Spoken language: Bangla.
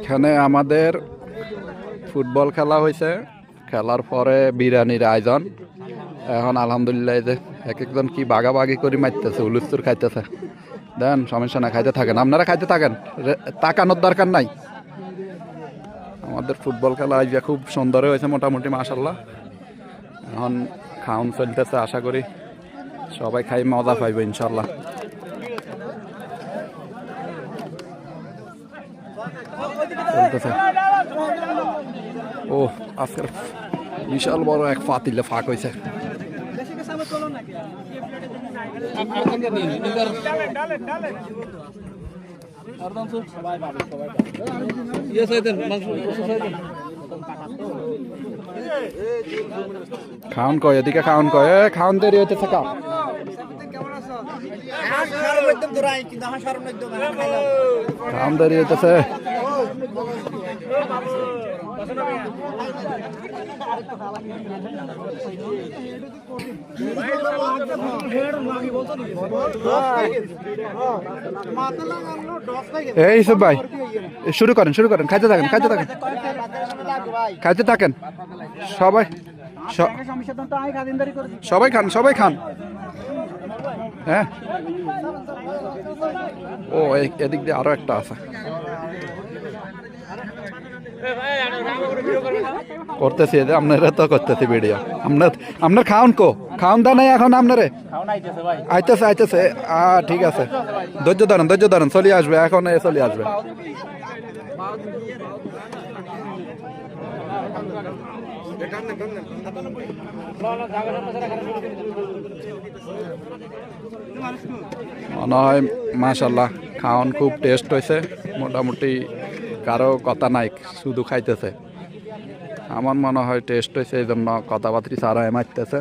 এখানে আমাদের ফুটবল খেলা হয়েছে, খেলার পরে বিরিয়ানির আয়োজন। এখন আলহামদুলিল্লাহ যে এক একজন কি বাগাবাগি করে মারতেছে, হুলুস্তুর খাইতেছে। দেন সমস্যা না, খাইতে থাকেন, আপনারা খাইতে থাকেন, তাকানোর দরকার নাই। আমাদের ফুটবল খেলা আজ খুব সুন্দর হয়েছে মোটামুটি মাশাল্লাহ। এখন খাওন চলতেছে, আশা করি সবাই খাই মজা পাইবে ইনশাল্লাহ। চলতেছে। ও আজকের বিশাল বড় এক পাতিলে ফাঁক হয়েছে। খাওন কয়, এদিকে খাওন কয়, খাওন দেরি হইতেছে। খাওন দেরি হইতেছে। এই ইউসুফ ভাই শুরু করেন, শুরু করেন, খাইতে থাকেন, খাইতে থাকেন, খাইতে থাকেন। সবাই সবাই খান, সবাই খান। হ্যাঁ, ও এদিক দিয়ে আরো একটা আছে, করতেছি আপনারা তো করতেছি ভিডিও। আপনার খাওন কো, খাওন দা নাই এখন আপনারে? আইতেছে আইতেছে, ঠিক আছে, ধৈর্য ধরেন, ধৈর্য ধরেন, চলে আসবে, এখন চলে আসবে। মনে হয় মাশাল্লাহ খাওন খুব টেস্ট হয়েছে, মোটামুটি কারো কথা নাই, শুধু খাইতেছে। আমার মনে হয় টেস্ট হয়েছে, এই জন্য কথাবার্তি সারা মারতেছে।